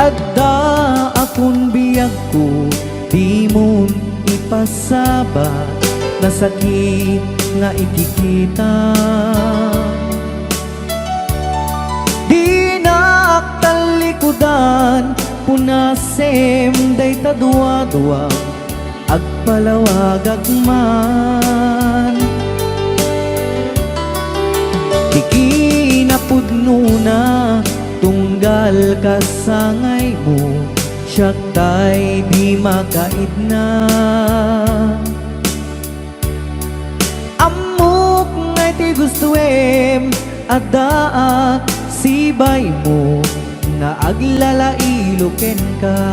Adda akong biyag ko, di mo ipasabat na sakit nga ikikita. Di naktalikudan, punasem day tadua-dua, agpalawag agman. Ikinapudno na tunggal kasangay mo, siyak tay di makaidna. Amok ngay ti gustuem, adda sibay mo, nga aglalailuken ka.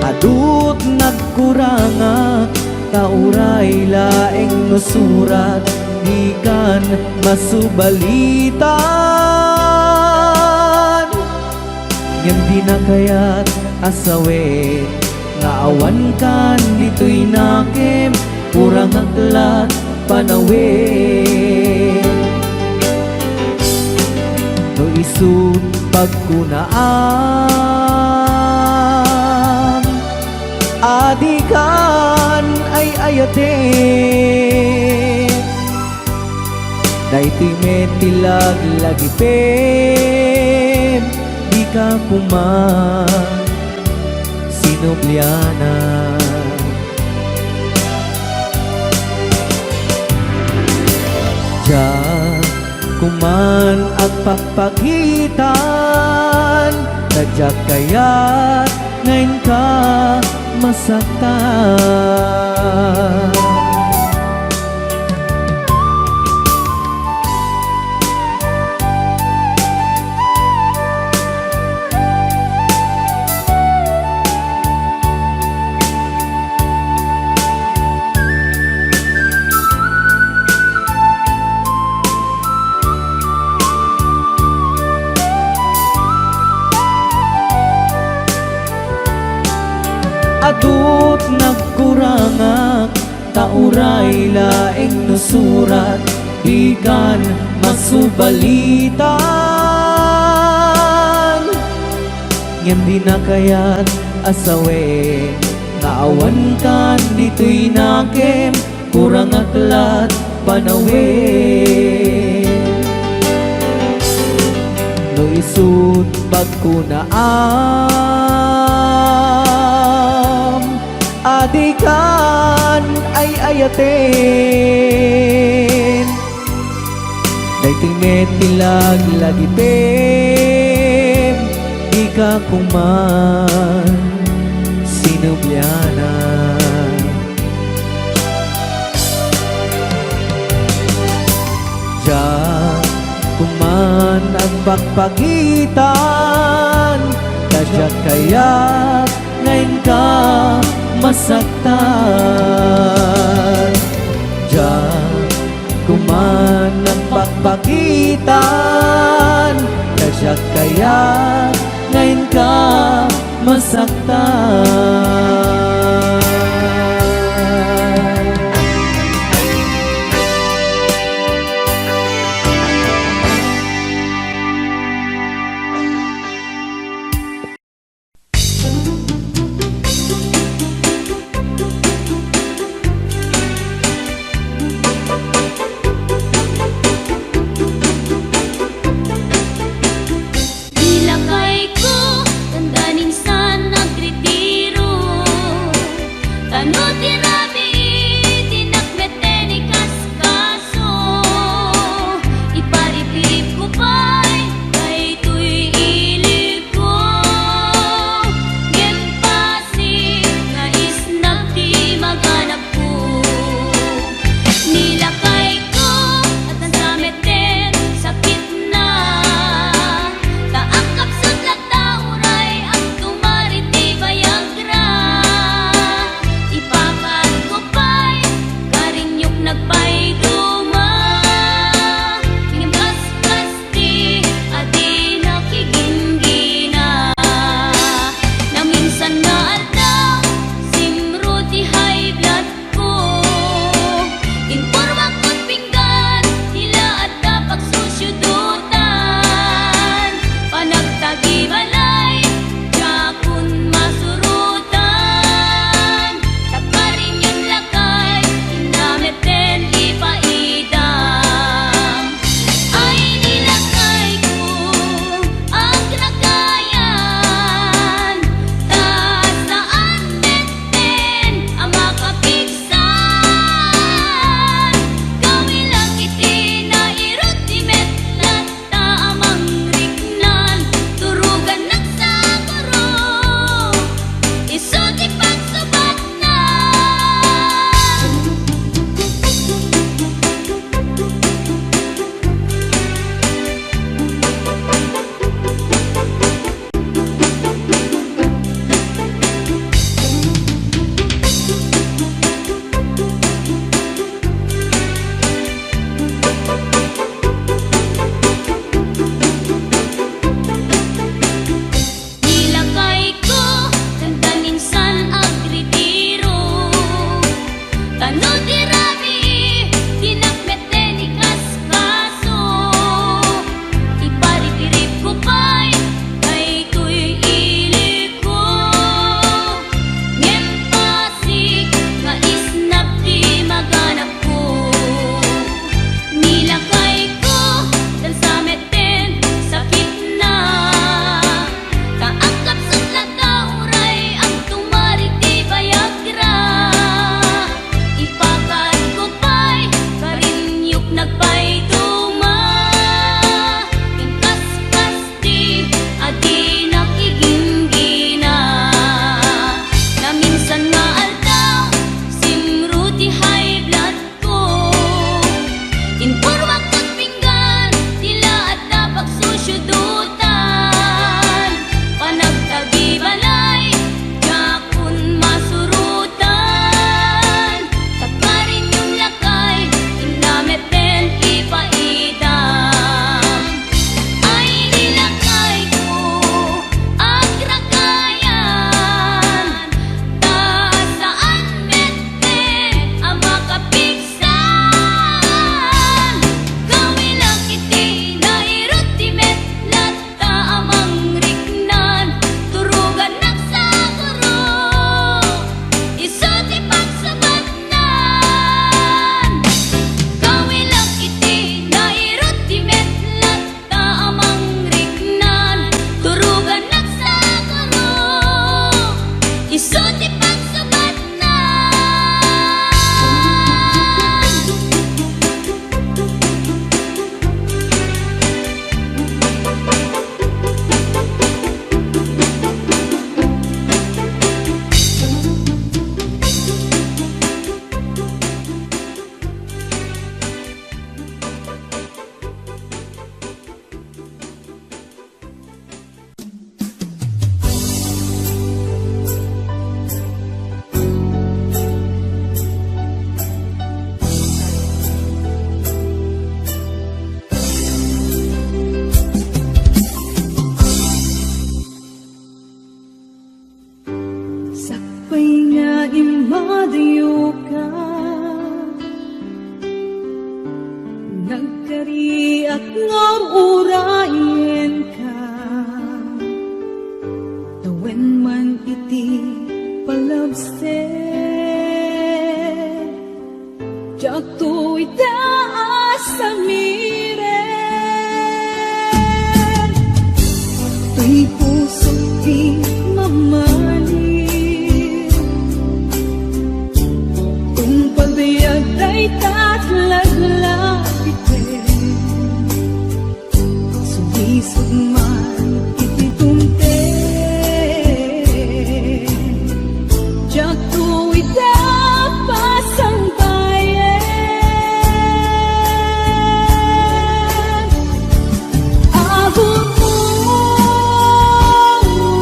Adut nagkuranga, tauray laeng nusurat, di kan masubalitan. Ngem di na kaya't asawe, nga awan kan dito'y nakem, kurang aglat panawe. No isut pagkunaan, adikan ay ayate. Daytoy metilag lagipem, di ka kuman sinubliana. Diyan kuman ang pagpagitan, nadyak kaya't ngayon ka masaktan. Adut nagkurangak, tauray laeng nusurat, di kan masubalitan. Ngem di na kaya't asawe, nga awan kan dito'y nakem, kurang aklat panawe. No isut pagkunaan, adikan ay ayaten. Daytoy metilag lagipem, di ka kuman sinubliana. Diyan kuman ang pagpagitan, kadyak kaya't ngayon ka masaktan. Diyan kuman ang pagpagitan, kadyak kaya't ngayon ka masaktan. Ilakay ko, tandanin sa nagretiro. Isog man iti tumte jak tuwi pasang bayan abot mo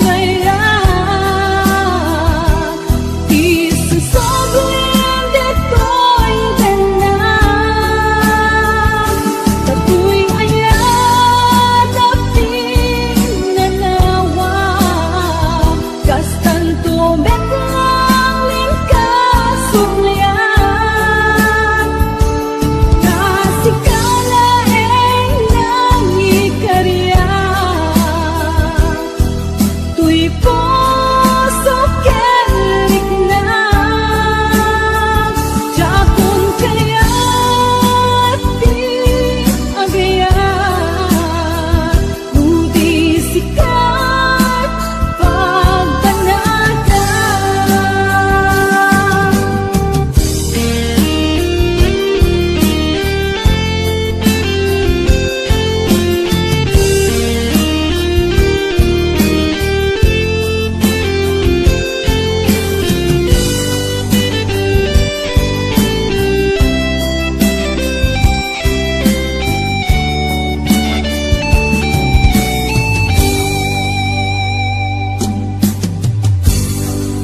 ngayon isusoblim deto'y tanan tatu'y ayat apin nanawa kastan tumek lang lingkasumlian nasikala nangikarya tuy puso kelik na jakon kaya di agayan budi sikat pagbanata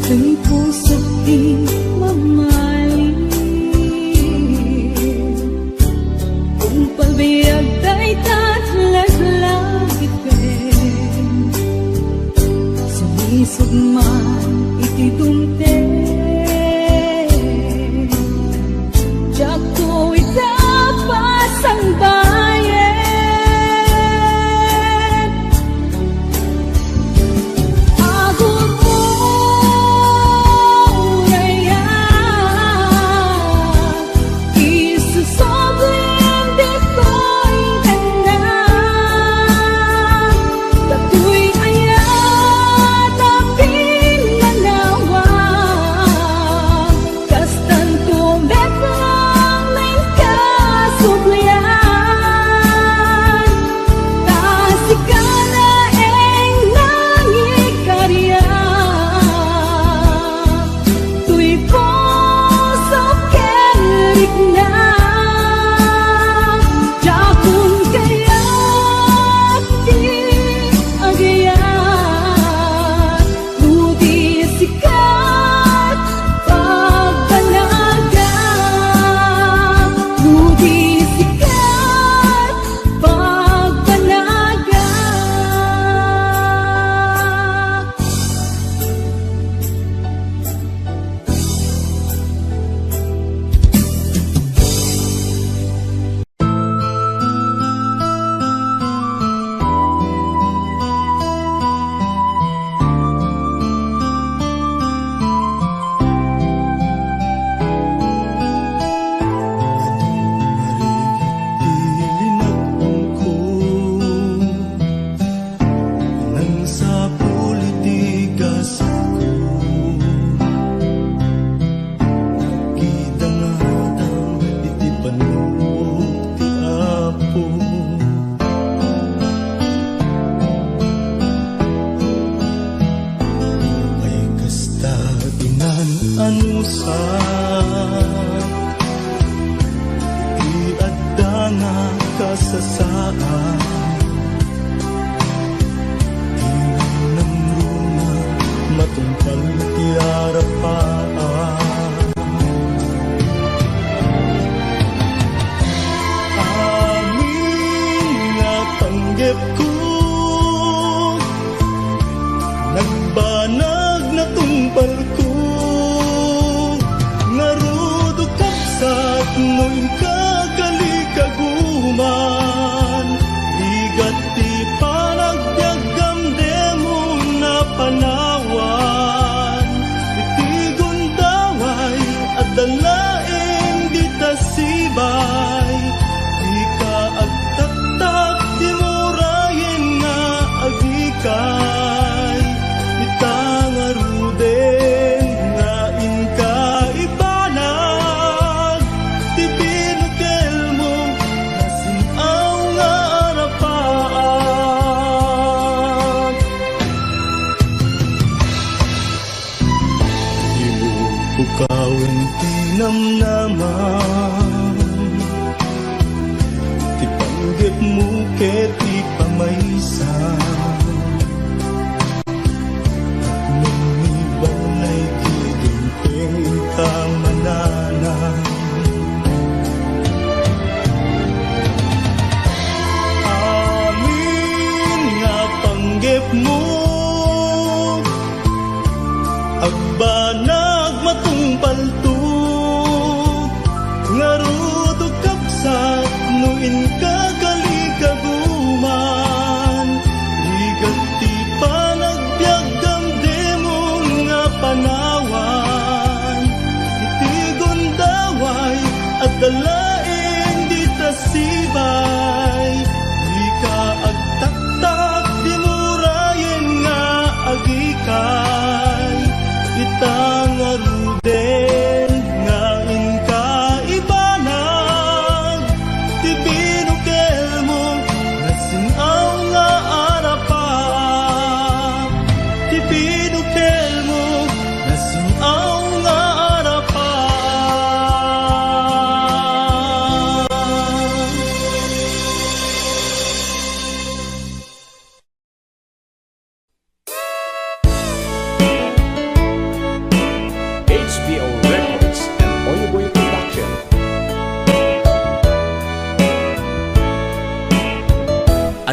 Kay puso't di mamahalin kung pagbayag ta'y tatlaglag ipin sumisog man iti dumte jak tuwi pasang bayan abot mo ngayon isusoblim deto'y tanan tatu'y ayat apin nanawa kastan tumek lang lingkasumlian nasikala nangikarya tuy puso kelik na jakon kaya di agayan budi sikat pagbanaga budi sikat pagbanaga Ilinakbong ko nang sa politikas ako kita nga ang iti panulog ti Apo ay kasta ginananusan iadda nga kasasaan Tinang runa matungkal ti arapaan Amin nga panggep ko nagbanag na tumpal ko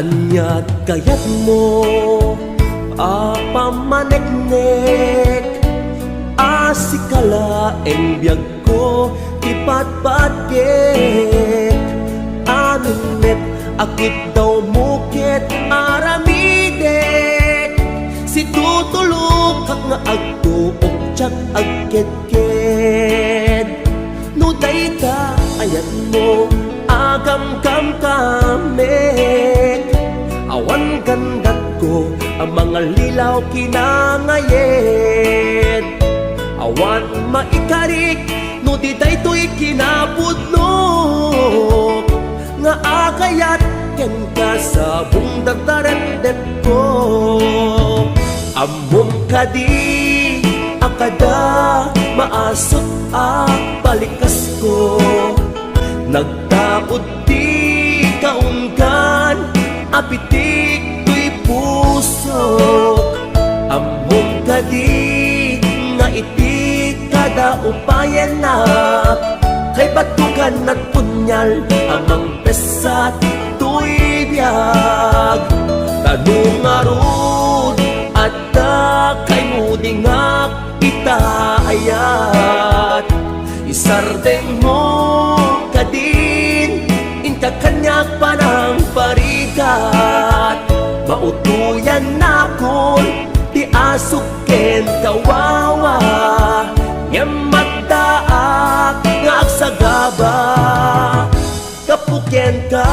Anyat kayat mo pamaneknek asikala en biyag ko ipatpatket anunet akit daw mukit aramidek si tutulog kag nga agtuok tsak agket-ket no dayta ayat mo agam kam kamek awan gandat ko ang mga lilaw kinangayet awan maikarik no di daytoy kinapudlok nga akayat ken ka sa bungdatarendet ko amom kadi akada maasot balikas ko nagtaod di kaunggan apitik tuy puso among kadi nga iti kada upayan na kay batukan at punyal amang pesat tuy biyag tanong arud at kay mudingak itaayat isardeng mo kadin inka kanyak panang parikat mautuyan na kon di asuken kawawa nyamagdaak nga agsagaba kapukyan ka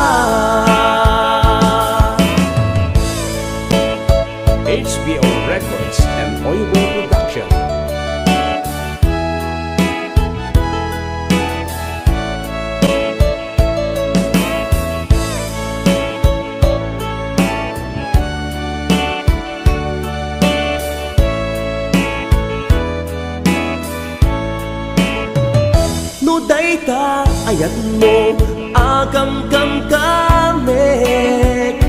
HBO Records and Oigo Production. no dayta ayat mo agam-gam kamek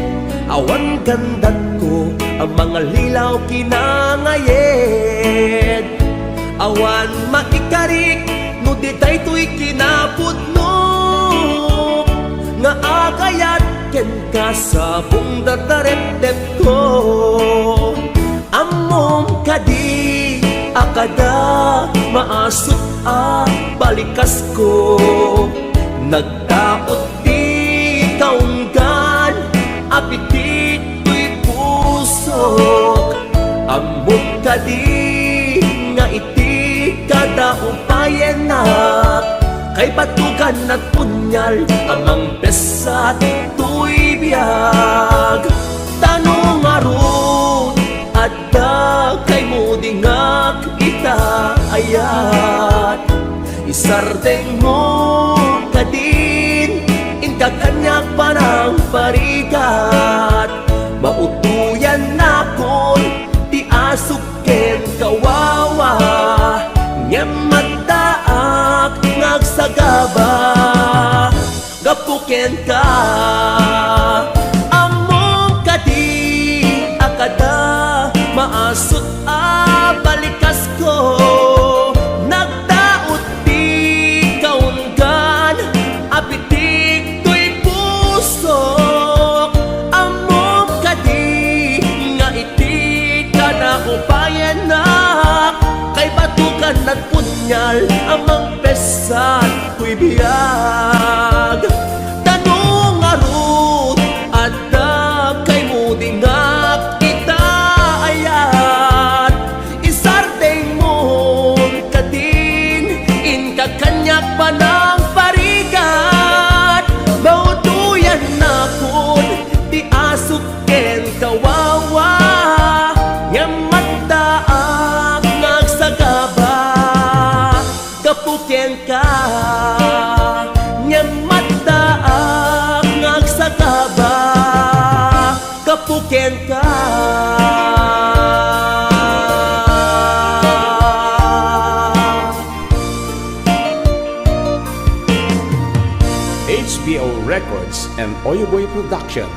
awan gandat ko ang mga lilaw kinangayet awan maikarik no di daytoy kinapudno nga akayat ken ka sa bungdatarendet ko amom kadi akada maasot balikas ko nagtaot di kaunggan apitik tuy pusok among kadi nga iti kada upayan na kay batukan at punyal amang pesat tuy biyag tanong arun at kay mudingak itaayat isardeng mo kadin inka kanyak panang parikat mautuyan na kon ti asuken kawawa nyamagdaak ngagsagaba gapuken ka among kadi akada maasot balikas ko nagdaot di kaunggan apitik tuy pusok among kadi nga iti kada upayan na kay batukan at punyal amang pesat tuy biyag tanong arut at kay mudingak itaayat isardeng mo kadin inka kanyak panang parigat mautuyan na kun di asuken kawawa nyamagdaak ngagsagaba kapukyan ka nyamagdaak ngagsagaba kapukyan ka HBO Records and Oigo Production.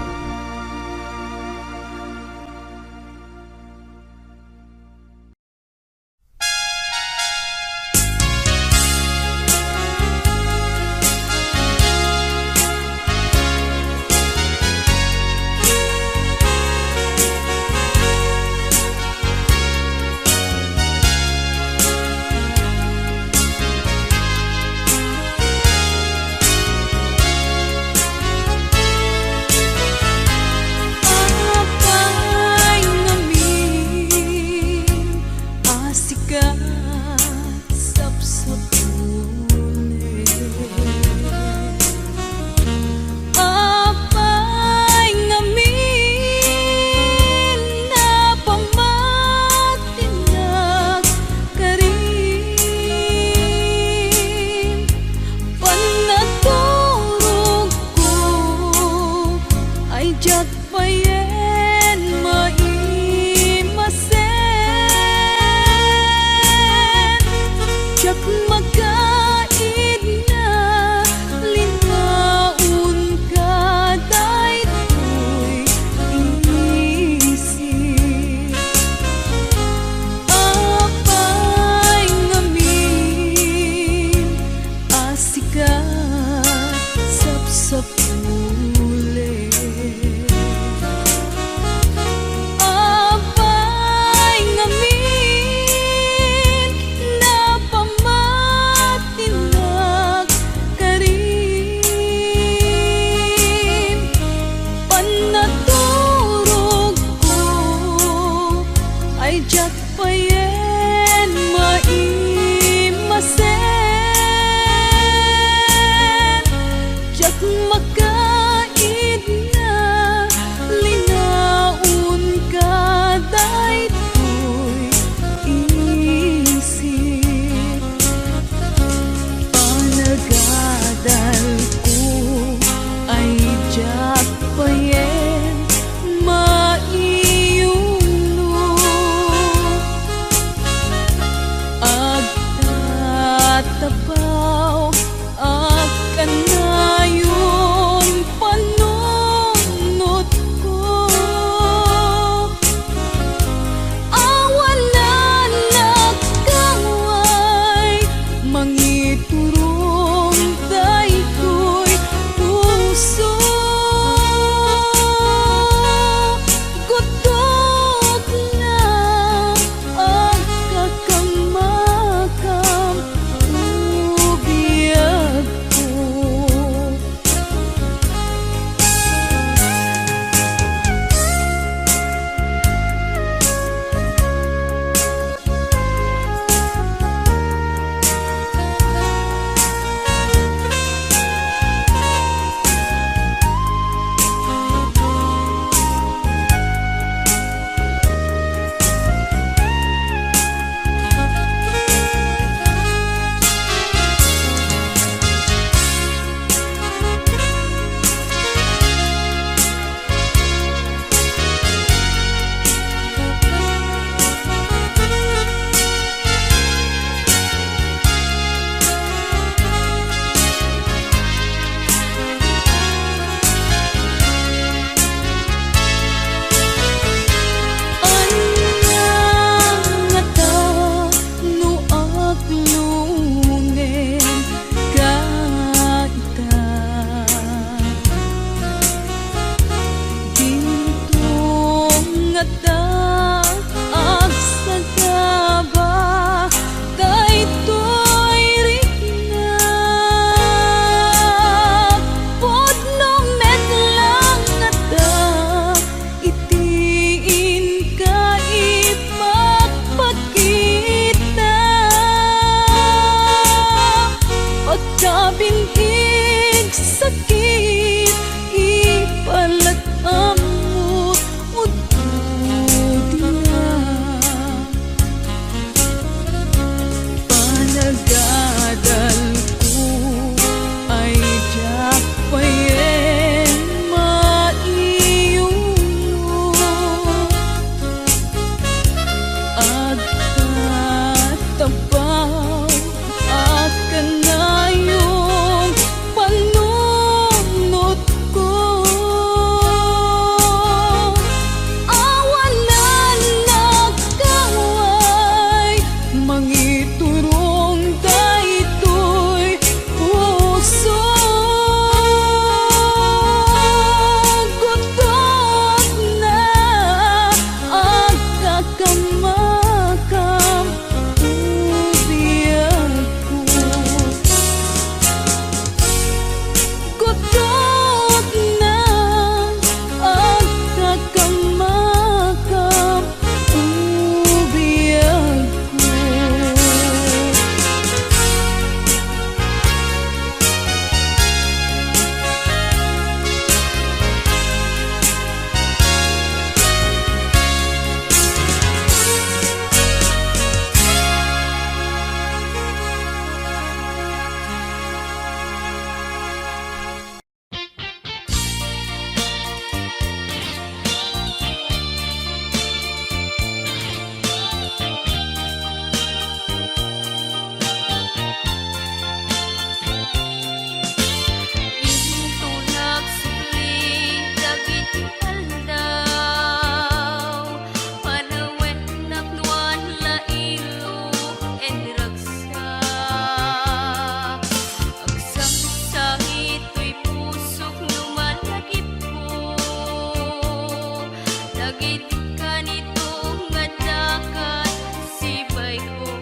Sagit kanito nga dakat sibay ko.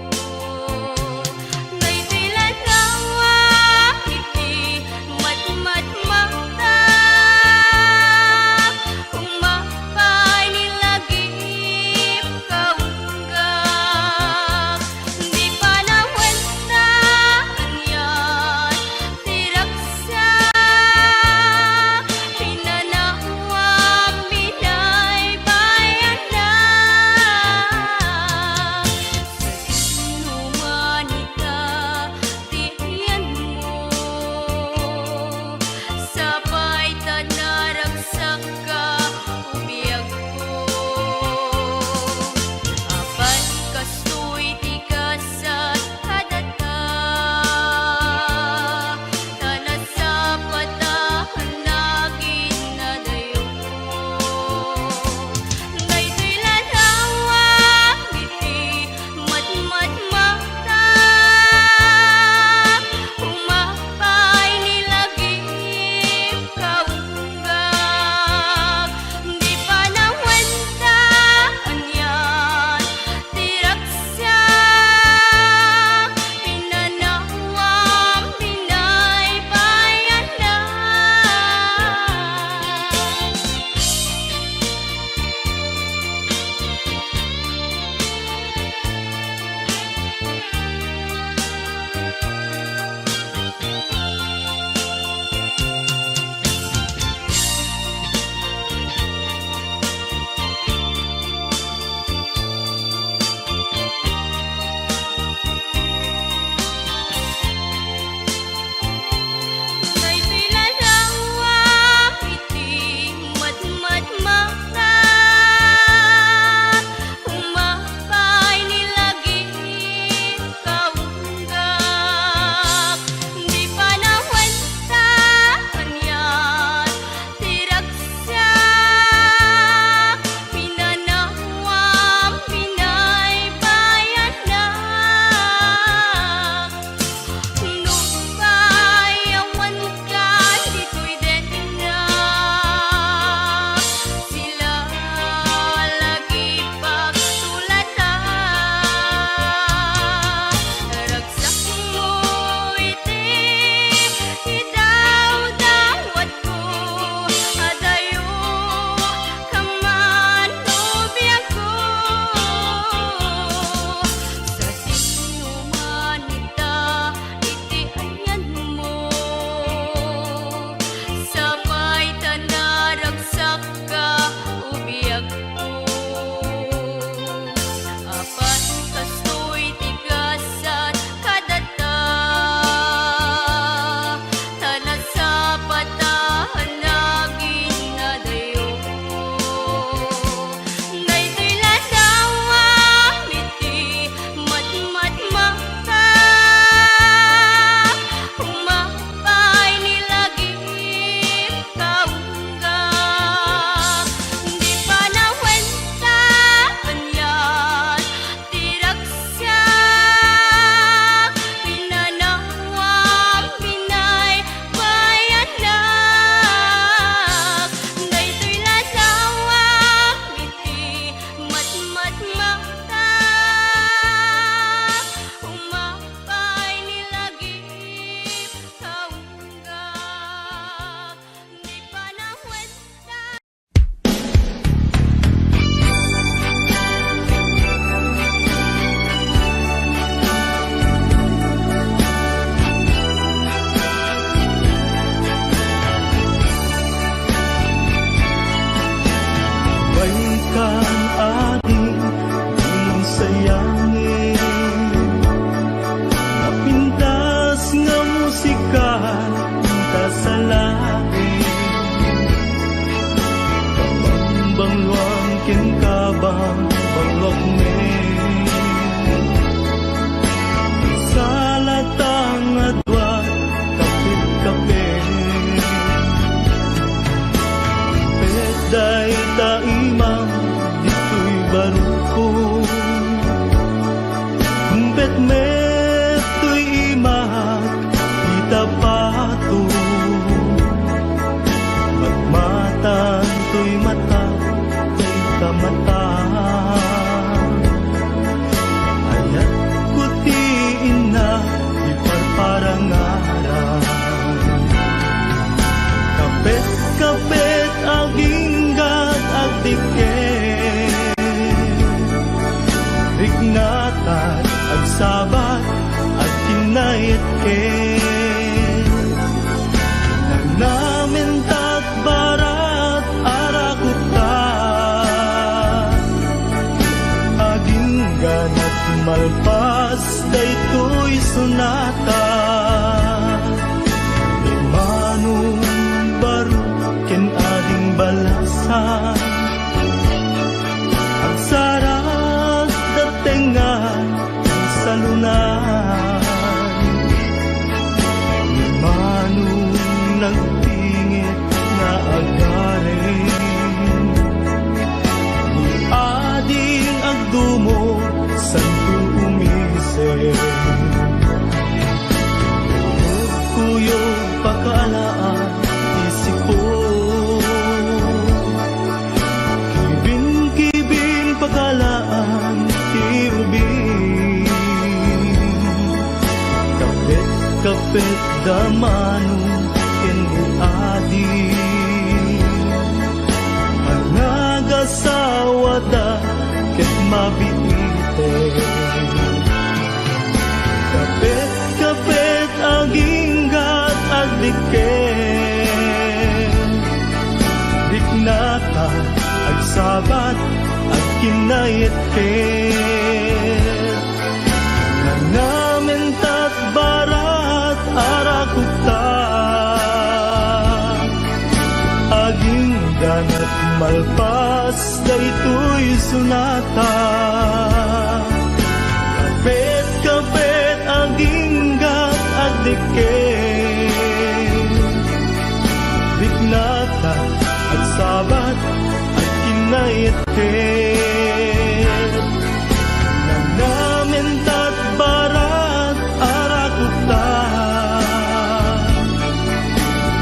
Daytoy lanawa iti matmatmakta. Umapay nilagip kaunggak. Di pa nawenta anyan tiraksa. Pinanawang binay bayan na. Sa inumanita tiyan mo. Sabay tanaragsak ka ubiyag ko. Apan kastoy ti kasat kadata. Tanad sa patahan nagin na dayo. Daytoy lanawa iti matmatmakta. Umapay nilagip kaunggak. Di pa nawenta anyan tiraksa. Pinanawang binay bayan na. Daytoy lanawa iti matmatmakta. Umapay nilagip kaunggak. Di pa nawenta anyan tiraksa. Pinanawang binay bayan na. Nubayawan ka dito'y den na. Sila lagi pagtulata. Ragsak mo iti idaw-dawat ko. Adayo kaman ubiyag ko. Sa sinumanita iti ayan mo. Sabay tanaragsak ka ubiyag ko. Apan kastoy ti kasat kadata. Tanad sa patahan nagin na dayo. Daytoy lanawa iti matmatmakta. Umapay nilagip kaunggak. Di pa nawenta anyan tiraksa. Pinanawang binay bayan na. Daytoy lanawa iti matmatmakta. Umapay nilagip kaunggak. Di pa nawenta. Baikan ating ilang sayangin. Napintas nga musika ta sa langit. Bangluang ken kabang bangluak men. Salatang adwat kapit-kapit. Peday ta imam dito'y baruko. Bet met to'y imam kita pato. Magmatan to'y mata kay mata. Ayat kutiin na iparparangaran. Kapit-kapit aginggat at dikit, rignatan ang sabat at kinaitkit. Namin takbarat arakuta, aginggan at malpas daytoy sunata. Manong baro ken ading balasan, ang sarap datengan sa lunan. Manong nagtingit na agarin, ni ading agdumo santo umisip. Kuyog pakalaan isipo, kibing-kibing pakalaan tiubing. Kapit-kapit damanong adi, ang nagasawa da ket mabiite. Kapit-kapit aginggat at dikit, riknata ag sabat at kinaitkit. Nangamin takbarat arakuta, aginggan at malpas daytoy sunata. Kapit-kapit aginggat at dikit, riknata at sabat at kinaitkit. Nangamin takbarat arakuta,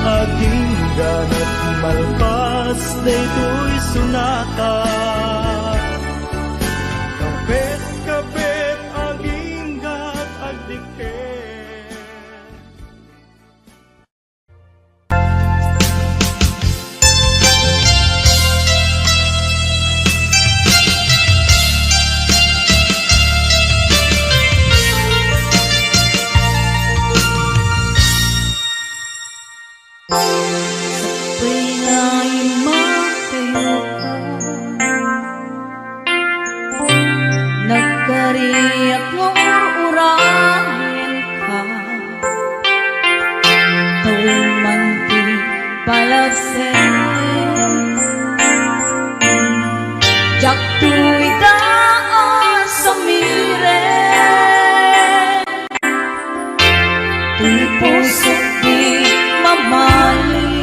aginggan at malpas daytoy sunata. Kapit-kapit aginggat at dikit. Nagkariyak mo ur-urahin ka, tuwing manti palagsin. Jak tuwi daan sa miren, tuwi pusok di mamali.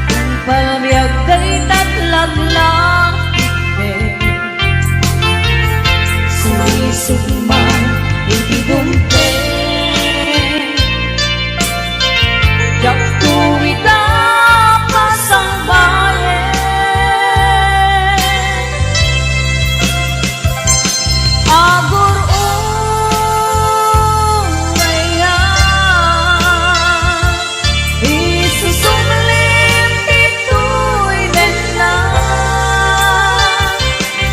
Kung palabiyag day tatlaglang sumisugman hindi dumpe, jak tuwi dapas ang bayan. Agur urayan, isusumlim pituy den na,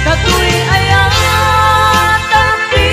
katuy ayan tapi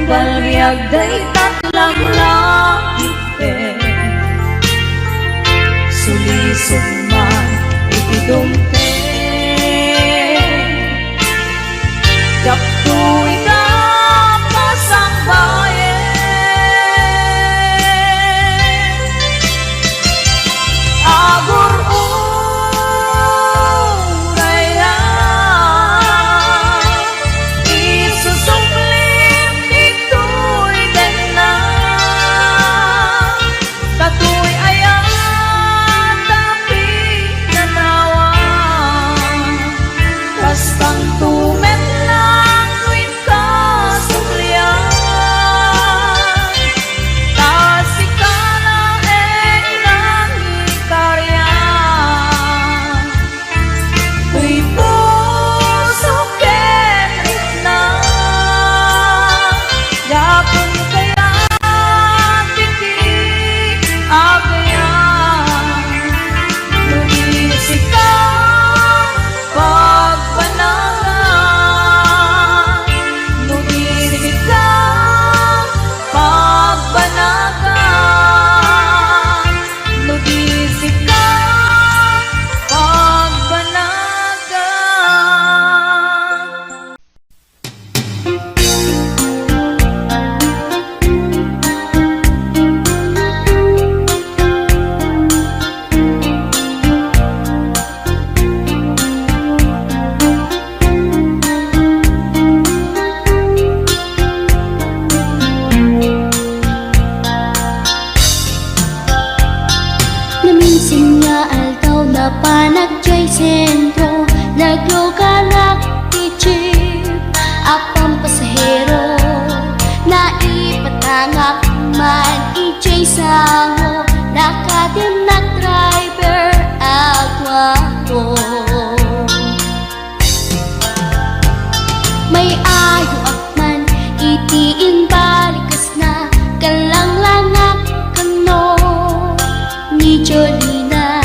Balbiag day tatlang langit sulisod man itidumpe Kaptuy ka pasang bayan Agur uray na isusunglit ito'y gana Katu'y ayan tapi nanawan Bastang tumet lang tuwin ka sulian Tasik ka na nang ikaryan Tuy puso kenit na Yapon kaya titi agayan Lumisik ka pagpanagan Lumisik ka pagpanagan Lumisik ka pagpanagan Naminsan nga aldaw na panagjay sentro Naglugalak ti jeep Apang pasahero Naipatangak man ijay sango Nakadinak driver agwapo May ayo akman itiin balikas na Kalanglangak kano ni Jolina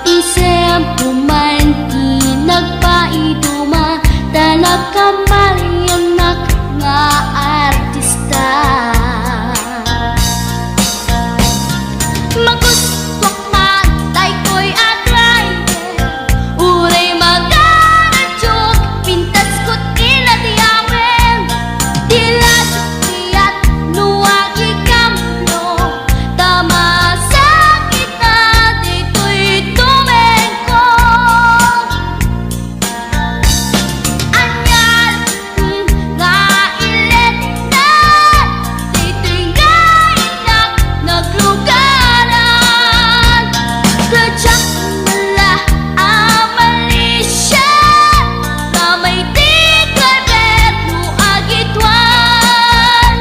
Isem puman di nagpaiduma Tanak kamalianak nga artista Magustwak matay ko'y atrayer Uray magaradyok Pintas ko't inadiyawen Tila tiyat nuwagi kamno Tama sakit na dito'y tumengko Anyal nga ilet na Dito'y nga inak naglugaran Kadyak mala amalisya Kamay di karet nuagitwan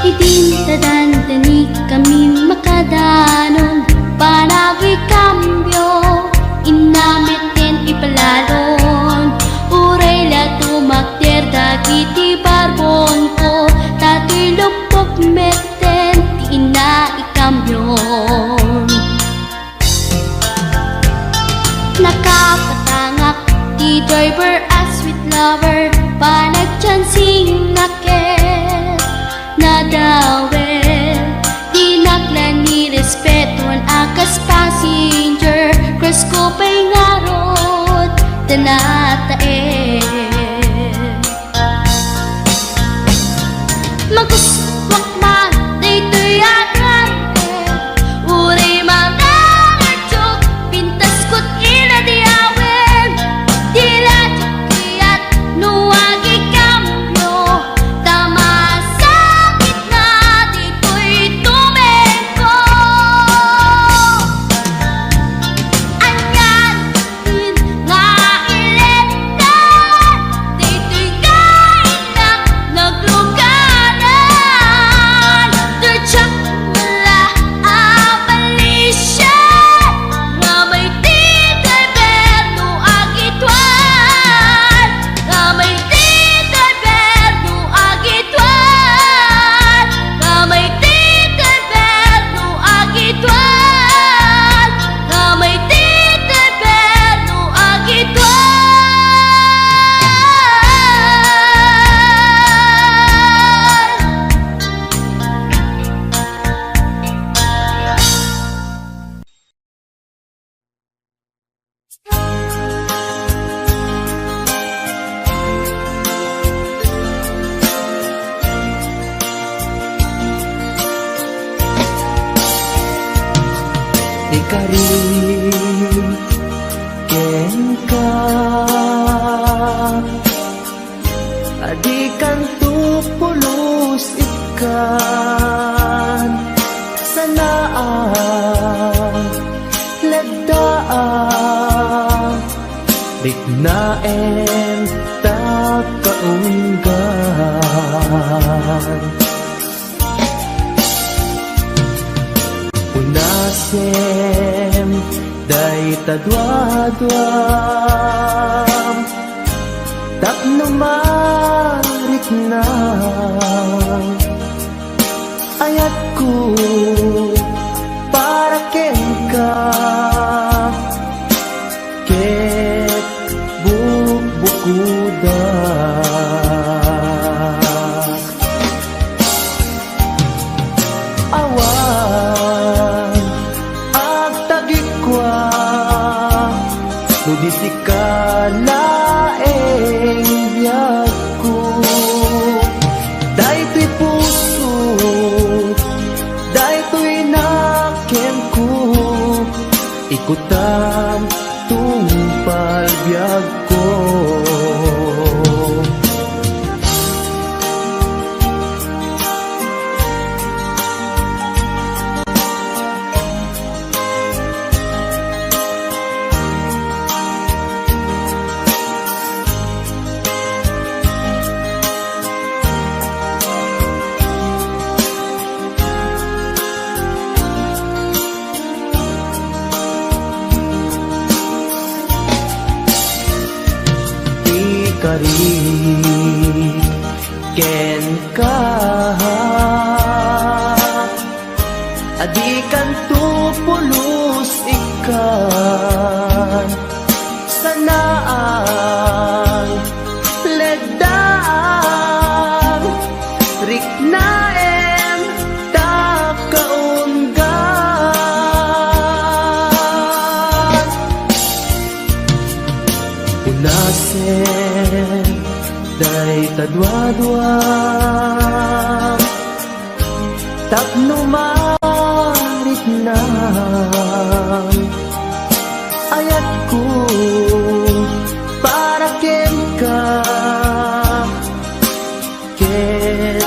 Idintadantani kami makadanon Panagi kambyo Inamitin ipalalon Uray la tumakder dagiti barbon ko Tato'y lupok meten Di ina ikambyon Nakapatangak di driver as sweet lover Panagchansing nakit Nadawel Di naklan ni respetuan akas passenger Cross ko pa'y ngarot Tanatae Maguswak man dito'y agrante Uray magaradyok Pintas ko't inadiyawen Tila tiyat nuwagi kamyo Tama sakit na dito'y tumengko Anyan nga ilet kari ken ka adikan tu pulos ikan sanaan lagdaan dignaen ta kaunggan unasem day tadwadwam tapno marik na ayatku para ken ka ket bukuda awan ag tagikwa nudisikalaeng biyagku daytoy puso daytoy nakemku ikutan tungpal biyag ko kari ken ka adikan tu pulos ikan sanaan ledaan riknaen ta kaunggan unasen day tadwadwam tapno marit na ayatku para ken ka ket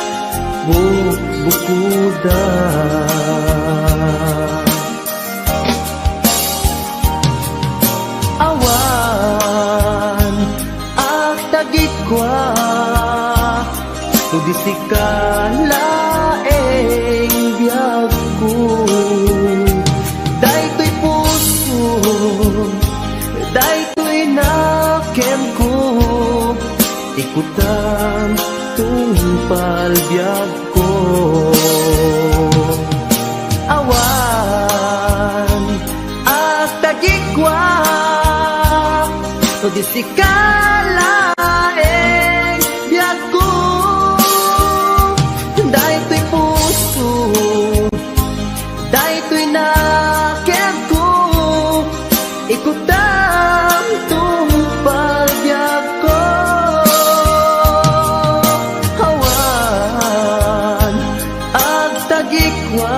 bukuda awan ag tagikwa nudisikalaeng biyagku daytoy puso daytoy nakemku ikutan tungpal biyag ko awan at tagikwa nudisikalaeng biyag ko daytoy puso daytoy nakemku ikutan tungpal biyag ko awan ag tagikwa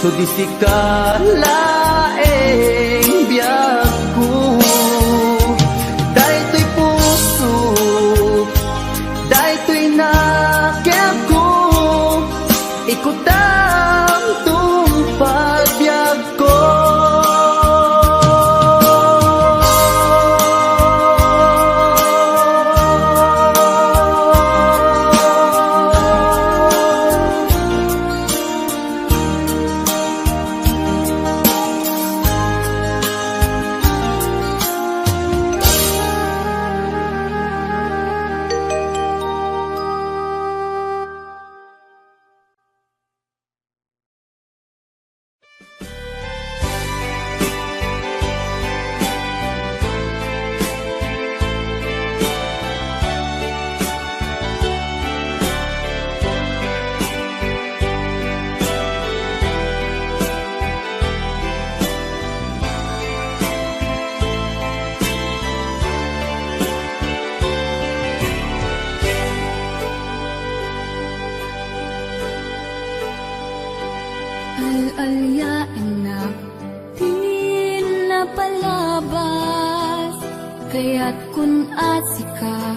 nudisikalaeng biyag ko daytoy puso daytoy nakemku ikutan tungpal biyag ko Al-alyain na di napalabas, kaya't kun asika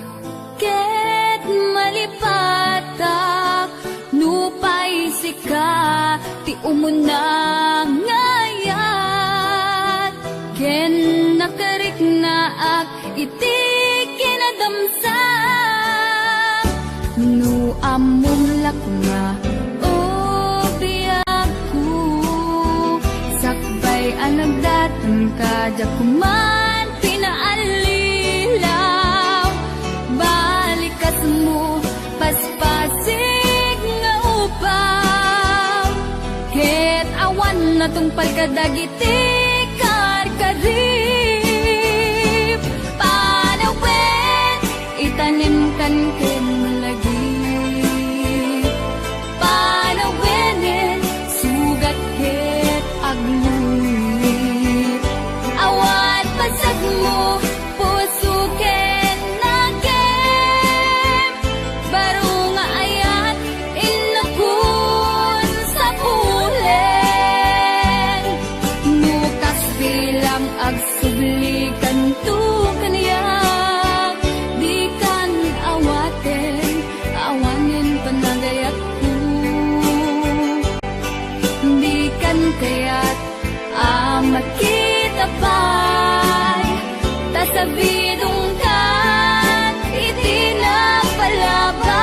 ket malipatak, nupay sika ti umuna ngayat, ken nakarik na ak iti kinadamsak, nu amom lakma o biyagku, sakbay anagdatan ka jakuman pinaalilaw, balikas mo paspasig nga upaw, ket awan na tong palkadagiti karkarip, panawin itanim kan ken lagi, panawinin sugat ket agluit, awan pasag mo puso ken nagem, baro nga ayat inakun sa pulen, nukas bilang agsublikan tu kaniyak, di kan awaten awanin panagayat ko, di kan kaya't makita pa'y tasabidong kan iti napalabas.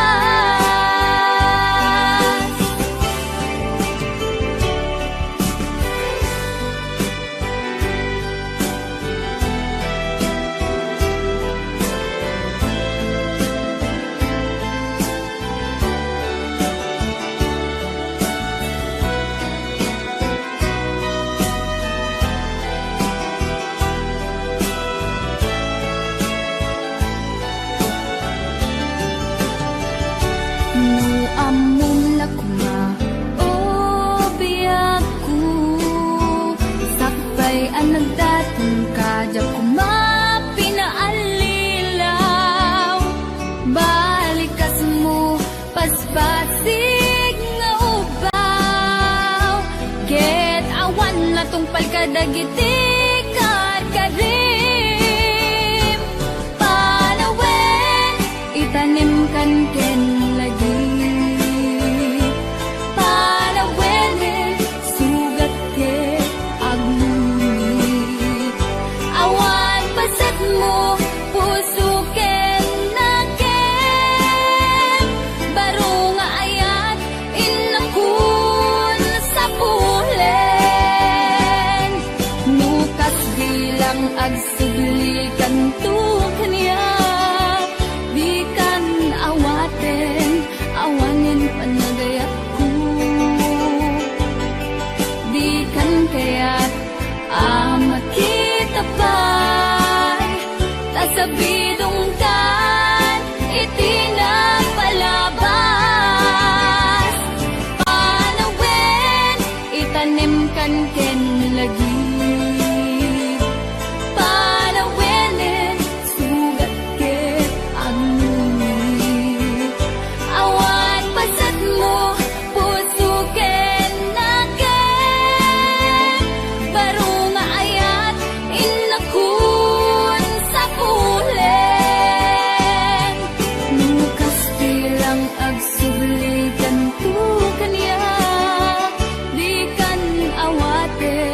No amom lakma o biyagku, sakbay anagdatan ka jakuma pinaalilaw, balikas mo paspasig nga ubaw, ket awan na tong palkadagiti karkarim, panawin itanim kan ken lagi, panawinin sugat ket agluit, awan pasat mo puso ken nagem, baro nga ayat inakun sa pulen, nukas bilang agsublikan tu kaniyak, di kan awaten awanin panagayat ko, di kan kaya't makita pa'y tasabidong kan iti napalabas, panawin itanim kan ken lagi, panawinin sugat ket agluit, awan pasat mo puso ken nagem, baro nga ayat inakun sa pulen, nukas bilang agsublikan tu kaniyak, di kan awaten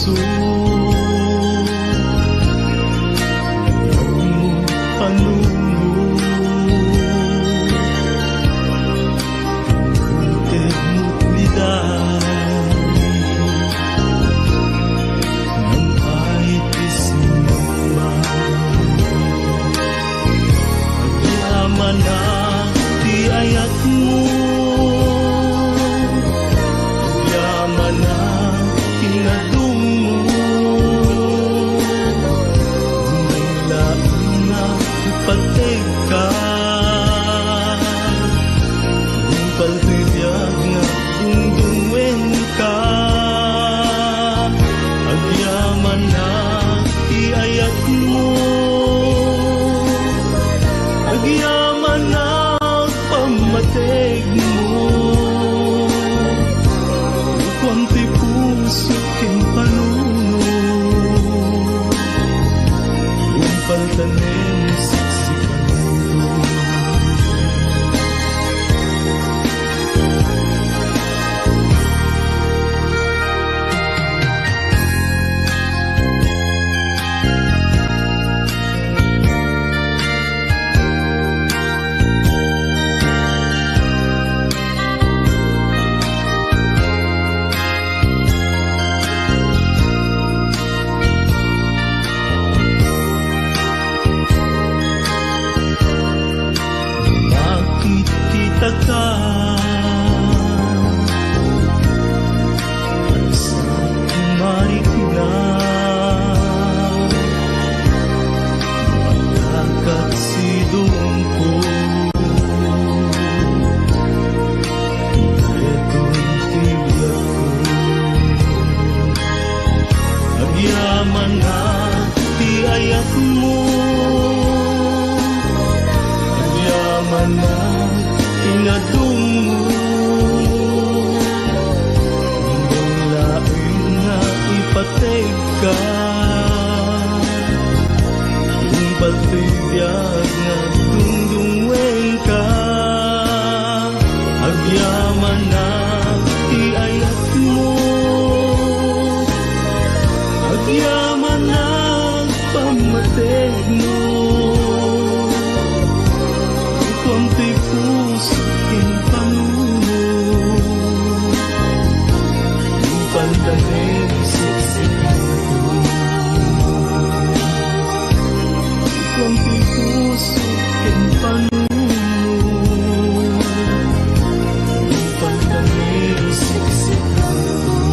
puso iyong panunod. Buntid mo't liday ng kahit isinuman. Agyaman na di ayat mo, agyaman na kinadung mo. May laang na ipatig ka, kung paltibiyag nga dungdungin ka. Agyaman na iayat mo, agyaman na pamatig mo. Kwanti puso king panuno, yung paltanin siksikan mo. Makikita ka sa marikina, malakat sidong ko. Ito'y tibiyag ko, agyaman na iayat mo, agyaman na inadung mo. Hindong laing na ipatig ka, kung patibiyag na dungdungin ka. Agyaman na iayat mo, agyaman na pamatig mo. Kwanti puso king panuno, yung pandanig siksikan ko. Kwanti puso king panuno, yung pandanig siksikan ko.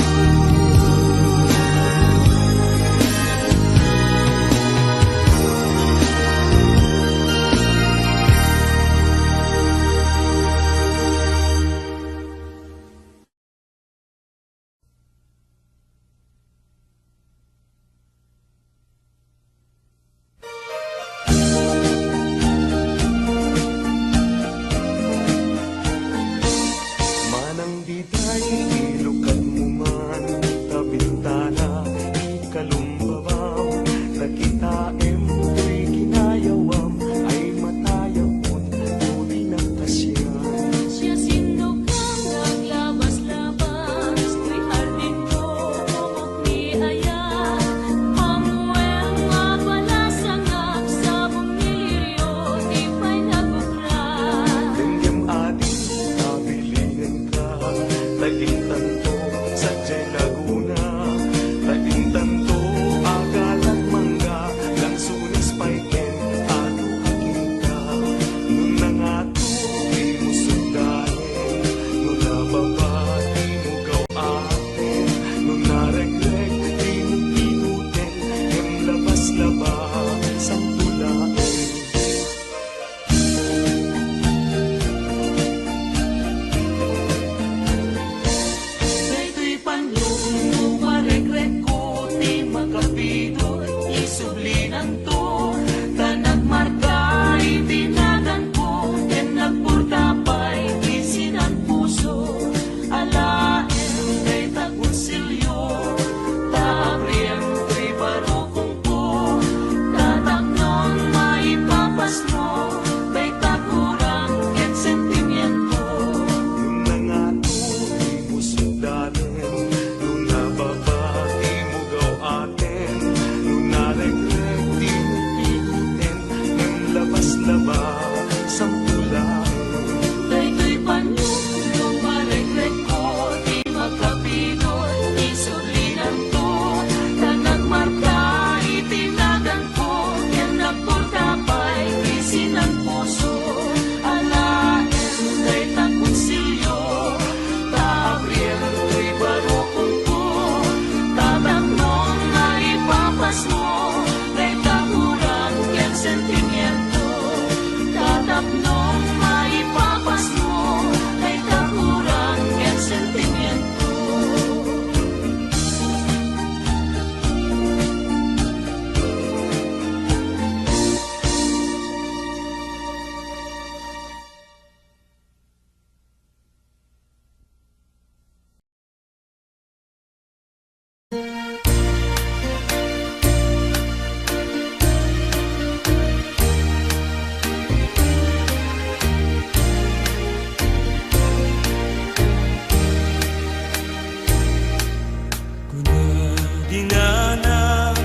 dinanang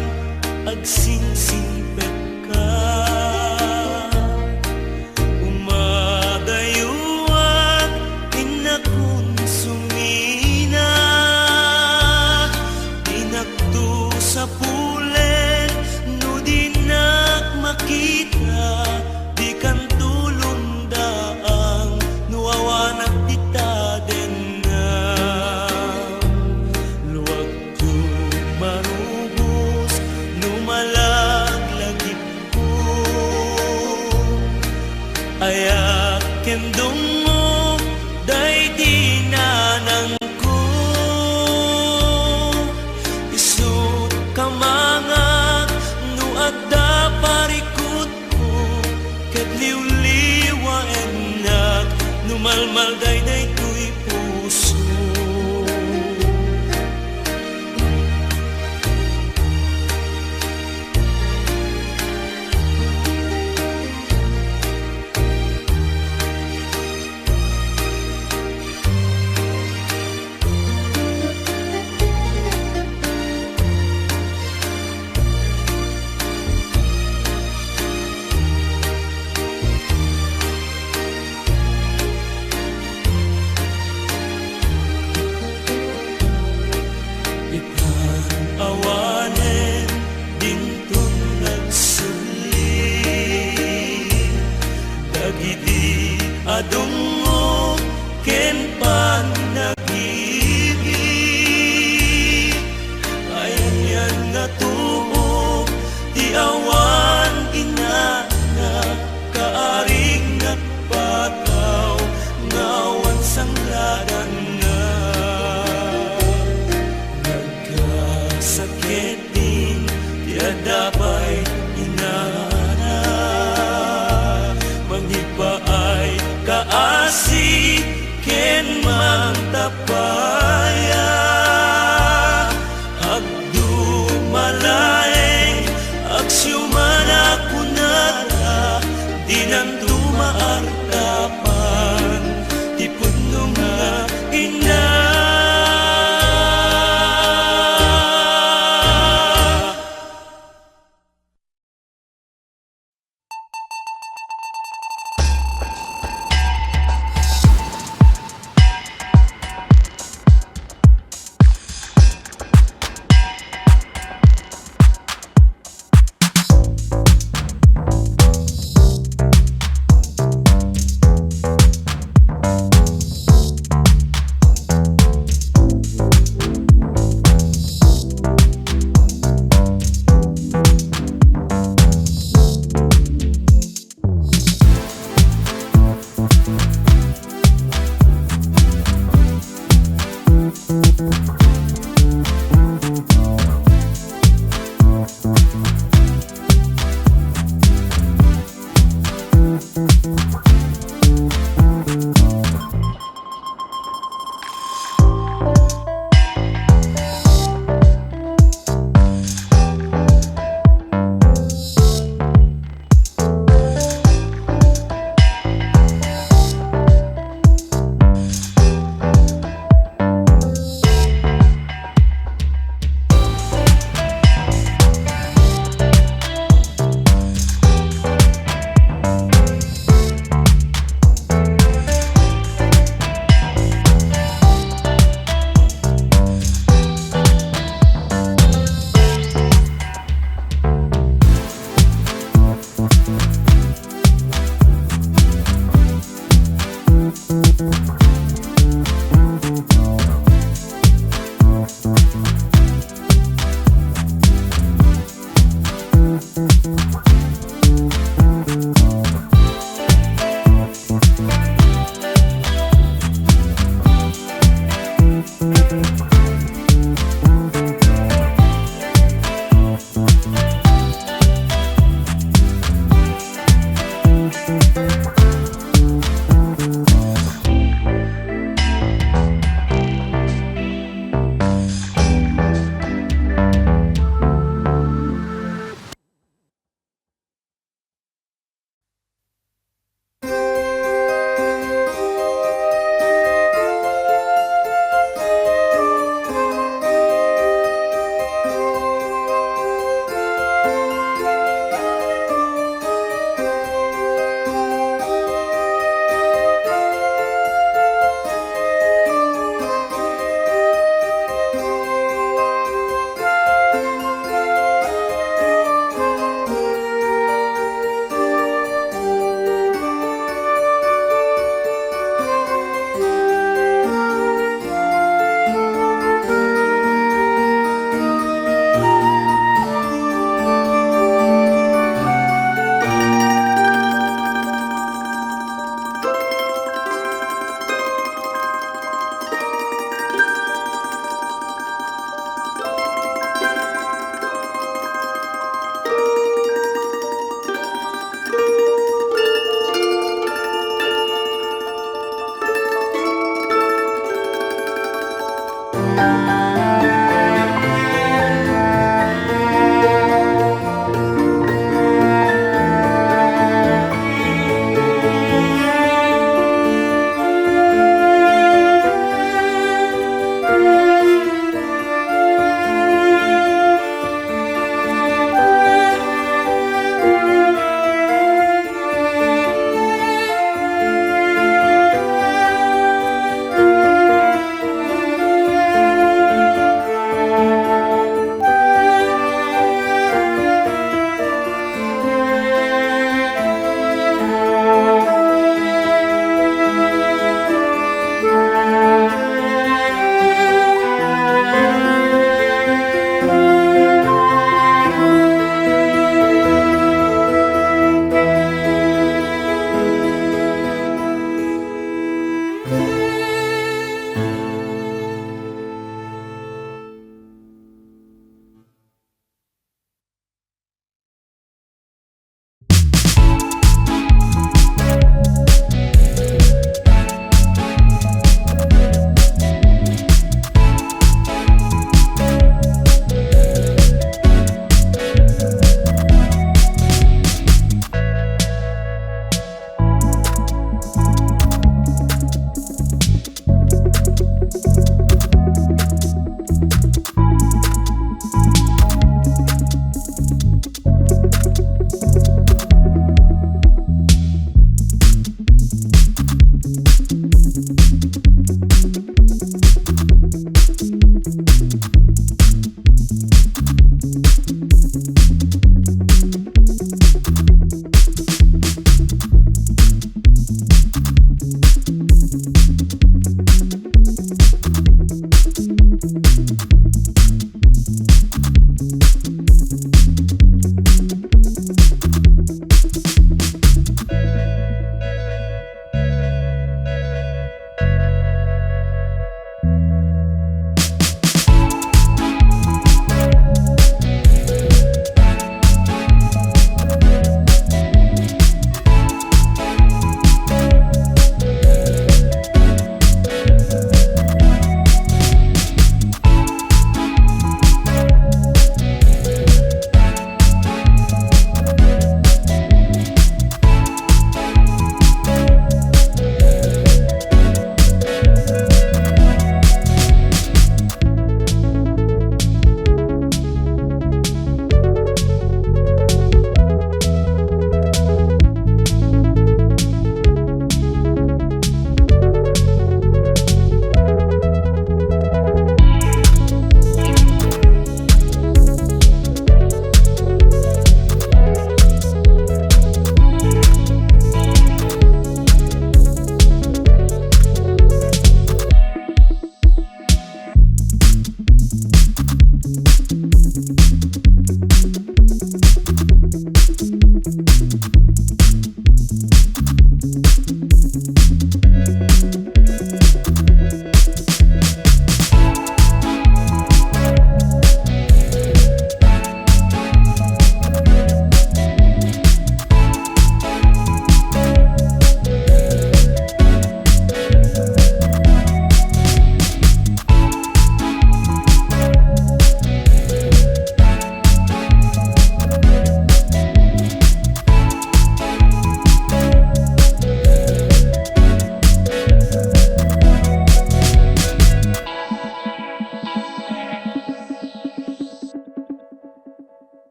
agsingsingpet ka. Umadayuan inakun sumina, dinakto sa pulen no dinak makita, di kan tulong daang nuawanak dita den na. Luwag tu marubos numalagлагit ko, ayak kendong mo day dinanang ko. Isu kamangak no adda parikot ko, ket liwliwa enak numalmal day day tuy puso. Ikan awanen dintun nagsuli, dagiti adong mo ken panag-ibig. Ayan yan natubo ti awan inana, kaaring nagpataw ngawan sangladan na. Nagkasakit din tiada pa'y inana, manghipaay kaasi ken mangtapaya. Agdumalaeng agsyumana kunata, dinan tumaartapan ti pudno nga ina.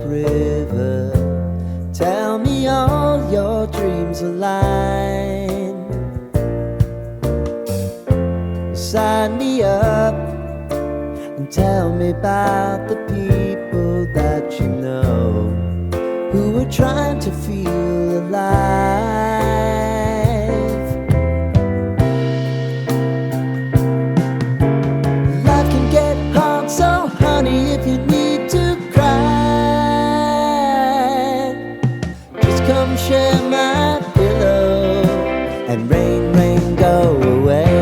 river. Tell me all your dreams align. Sign me up and tell me about the people that you know who are trying to feel alive. Life can get hard, so honey, if you need to cry, just come share my pillow and rain, rain, go away.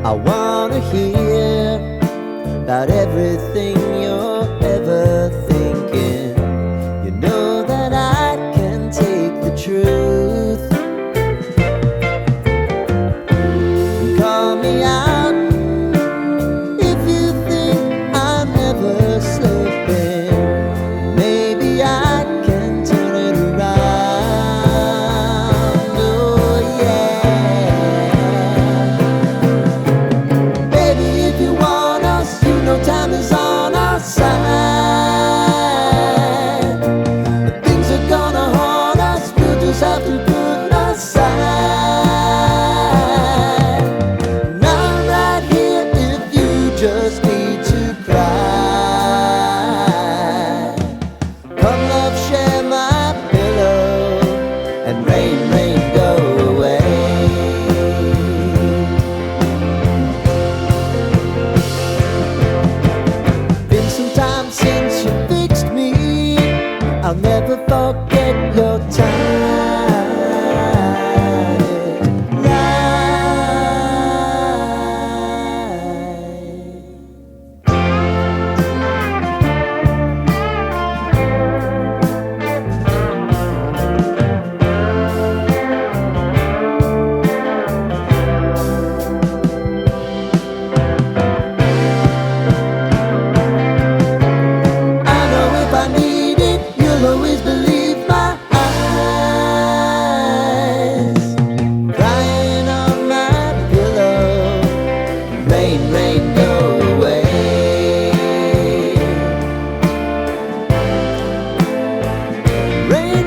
I wanna hear about everything you're ever thinking. You know that I can take the truth. Call me out if you think I'm never slipping. Maybe I can turn it around. Oh yeah. Baby, if you want us, you know time is on our side. Things are gonna haunt us, we'll just have to put aside. And I'm right here if you just need to cry. Come love, share my pillow and rain, rain, go away. Been some time since you fixed me. I'll never forget your time. I know if I need it, you'll always believe my eyes. Crying on my pillow, rain, rain, go away. Rain,